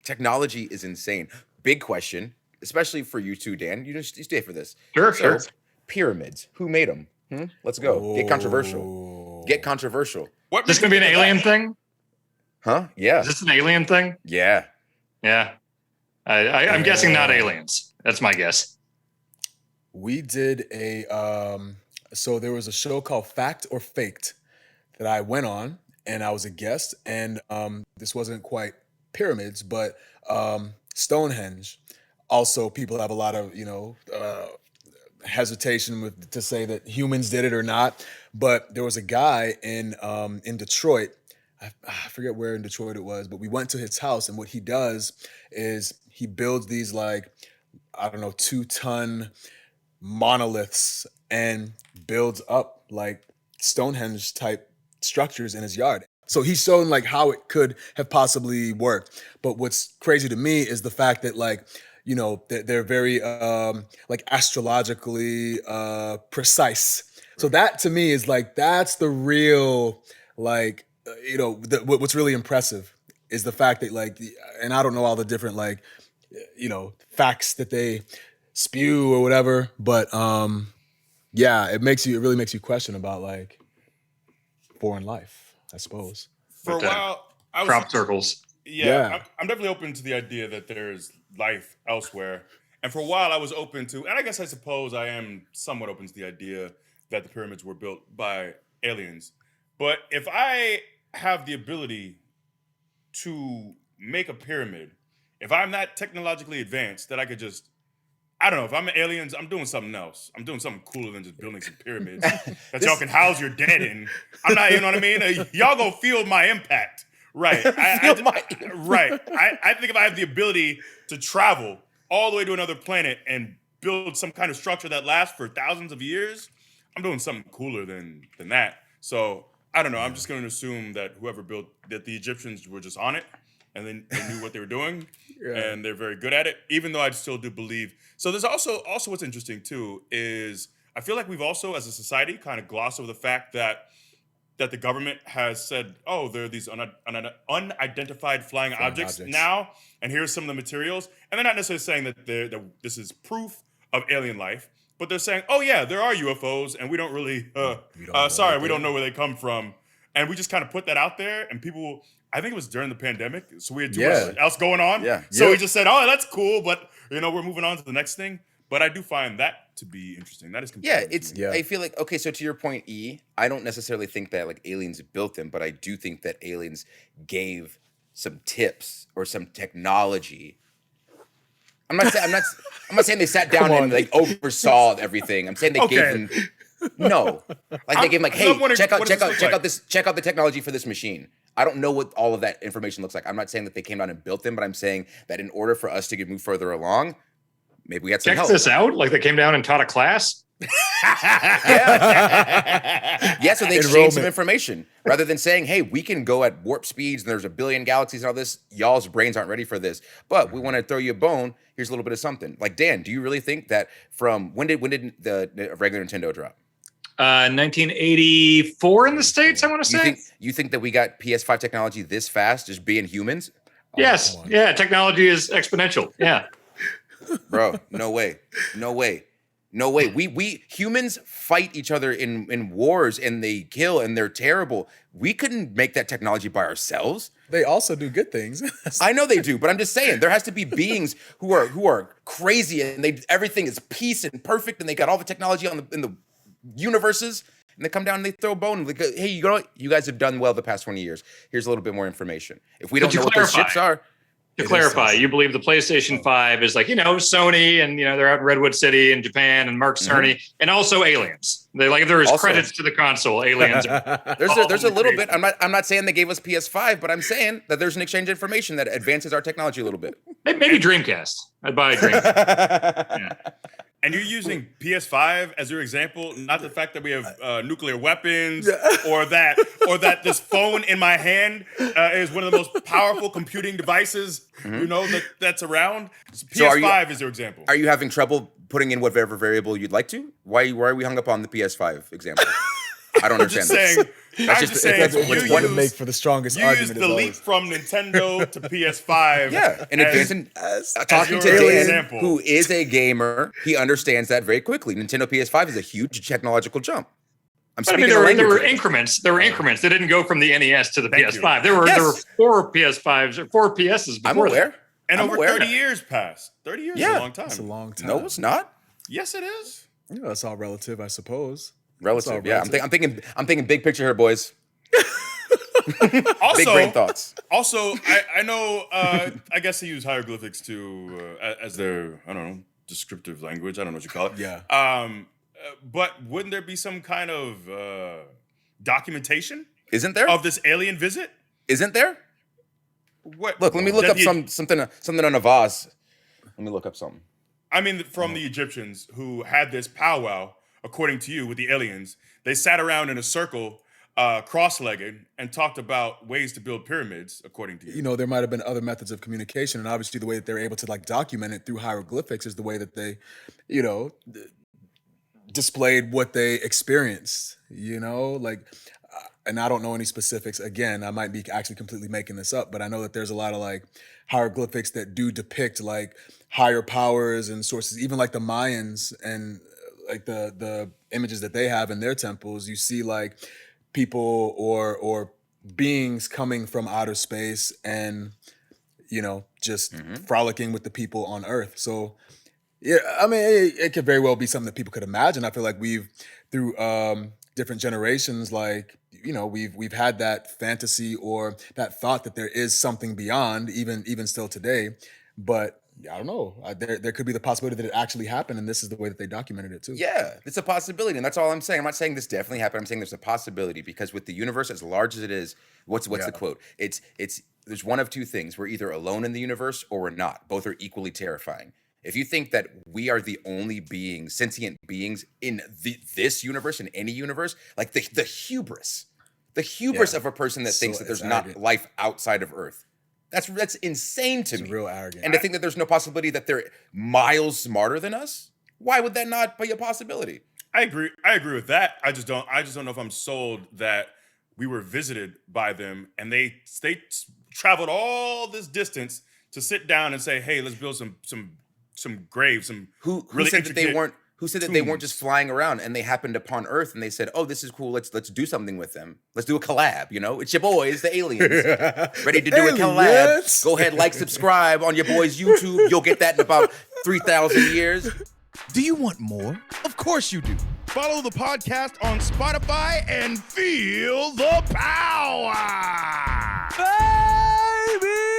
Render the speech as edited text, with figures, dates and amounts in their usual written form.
technology is insane. Big question, especially for you two, Dan. You stay for this. Sure, So, sure. pyramids. Who made them? Let's go. Get controversial. Get controversial. What Is this makes going to be you an think of alien that? thing? Huh? Yeah. Is this an alien thing? Yeah. Yeah. I'm guessing not aliens. That's my guess. We did so there was a show called Fact or Faked that I went on, and I was a guest, and this wasn't quite pyramids, but Stonehenge. Also, people have a lot of hesitation to say that humans did it or not, but there was a guy in Detroit. I forget where in Detroit it was, but we went to his house, and what he does is he builds these 2-ton monoliths and builds up like Stonehenge type structures in his yard. So he's showing how it could have possibly worked. But what's crazy to me is the fact that they're very astrologically precise. So that to me is that's the real what's really impressive is the fact that and I don't know all the different facts that they spew or whatever, but it really makes you question about foreign life, I suppose. For a while, I was Crop circles. Yeah. I'm definitely open to the idea that there's life elsewhere. And for a while, I was open to, and I suppose I am somewhat open to the idea that the pyramids were built by aliens. But if I have the ability to make a pyramid, if I'm that technologically advanced that I could just, I don't know, if I'm aliens, I'm doing something else. I'm doing something cooler than just building some pyramids that y'all can house your dead in. I'm not, you know what I mean? Y'all gonna feel my impact. Right. Right. I think if I have the ability to travel all the way to another planet and build some kind of structure that lasts for thousands of years, I'm doing something cooler than that. So I don't know. I'm just going to assume that whoever built that the Egyptians were just on it, and then they knew what they were doing, and they're very good at it. Even though I still do believe. So there's also what's interesting too is I feel like we've also as a society kind of glossed over the fact that the government has said, oh, there are these unidentified flying objects now, and here's some of the materials. And they're not necessarily saying that this is proof of alien life, but they're saying, oh, yeah, there are UFOs, and we don't really, we don't know where they come from. And we just kind of put that out there, and people, I think it was during the pandemic, so we had too much else going on. Yeah. So we just said, oh, that's cool, but, we're moving on to the next thing. But I do find that to be interesting. That is compelling. I feel like, okay, so to your point, E, I don't necessarily think that aliens built them, but I do think that aliens gave some tips or some technology. I'm not saying they sat down and oversaw everything. I'm saying they gave them they gave them hey, check out the technology for this machine. I don't know what all of that information looks like. I'm not saying that they came down and built them, but I'm saying that in order for us to move further along, maybe we had some help. Check this out. Like they came down and taught a class. So they exchanged some information rather than saying, hey, we can go at warp speeds and there's a billion galaxies and all this. Y'all's brains aren't ready for this, but we want to throw you a bone. Here's a little bit of something. Like, Dan, do you really think that from when did the regular Nintendo drop? 1984 in the States, I want to say. You think that we got PS5 technology this fast, just being humans? Yes. Yeah. Technology is exponential. Yeah. Bro, no way. We humans fight each other in wars and they kill and they're terrible. We couldn't make that technology by ourselves. They also do good things. I know they do, but I'm just saying there has to be beings who are crazy and everything is peace and perfect and they got all the technology in the universes and they come down and they throw a bone. Like, hey, you know what? You guys have done well the past 20 years. Here's a little bit more information. If we don't know what those ships are. To clarify, you believe the PlayStation 5 is Sony and, they're out in Redwood City in Japan and Mark Cerny and also aliens. They there is credits to the console, aliens. There's a little bit. I'm not saying they gave us PS5, but I'm saying that there's an exchange of information that advances our technology a little bit. Maybe Dreamcast. I'd buy a Dreamcast. And you're using PS5 as your example, not the fact that we have nuclear weapons or that this phone in my hand is one of the most powerful computing devices, that's around. PS5 is your example. Are you having trouble putting in whatever variable you'd like to? Why are we hung up on the PS5 example? I don't understand. I'm just saying, I'm just saying, That's you what's going to use- make for the strongest You use argument. the is leap always- from Nintendo to PS5. Yeah, and as- advancing. as Talking to your Dan, example. who is a gamer, he understands that very quickly. Nintendo PS5 is a huge technological jump. I'm But I mean, speaking there the were language. increments. There were increments. They didn't go from the NES to the Thank PS5. you. There were Yes. 4 PS5s or 4 PSs I'm before that. aware. And I'm over aware. 30 years passed. 30 years is Yeah. a long time. It's a long time. No, it's not Yes, it is. You know, it's all relative, I suppose. relative. all Yeah, relative. I'm thinking big picture here, boys. Also, Big brain thoughts. Also, I know. I guess they use hieroglyphics to as their descriptive language. I don't know what you call it. Yeah. But wouldn't there be some kind of documentation Isn't there? of this alien visit? Isn't there? What? Look, let me look that up the- something on a vase. Let me look up something. I mean, from the Egyptians who had this powwow, according to you, with the aliens. They sat around in a circle, cross-legged, and talked about ways to build pyramids, according to you. You know, there might have been other methods of communication, and obviously the way that they're able to like document it through hieroglyphics is the way that they, you know, displayed what they experienced. You know, like, and I don't know any specifics. Again, I might be actually completely making this up, but I know that there's a lot of like hieroglyphics that do depict like higher powers and sources, even like the Mayans and like the images that they have in their temples. You see like people or beings coming from outer space and, you know, just frolicking with the people on Earth. So yeah, I mean, it could very well be something that people could imagine. I feel like we've through different generations, like, you know, we've had that fantasy or that thought that there is something beyond, even still today. But I don't know. There could be the possibility that it actually happened, and this is the way that they documented it too. Yeah, it's a possibility, and that's all I'm saying. I'm not saying this definitely happened. I'm saying there's a possibility because with the universe as large as it is, what's Yeah. the quote? It's there's one of two things. We're either alone in the universe or we're not. Both are equally terrifying. If you think that we are the only beings, sentient beings in this universe, in any universe, like the hubris Yeah. of a person that So thinks that there's it's not arrogant. life outside of Earth. That's insane to It's me. real arrogant. And to think that there's no possibility that they're miles smarter than us, why would that not be a possibility? I agree with that. I just don't know if I'm sold that we were visited by them and they traveled all this distance to sit down and say, "Hey, let's build some graves." Who really said that they intricate weren't? Who said that they weren't tombs. just flying around and they happened upon Earth and they said, "Oh, this is cool. Let's do something with them. Let's do a collab." You know, it's your boys, the aliens, ready to do a collab. Aliens. Go ahead, like, subscribe on your boys' YouTube. You'll get that in about 3,000 years. Do you want more? Of course you do. Follow the podcast on Spotify and feel the power. Baby!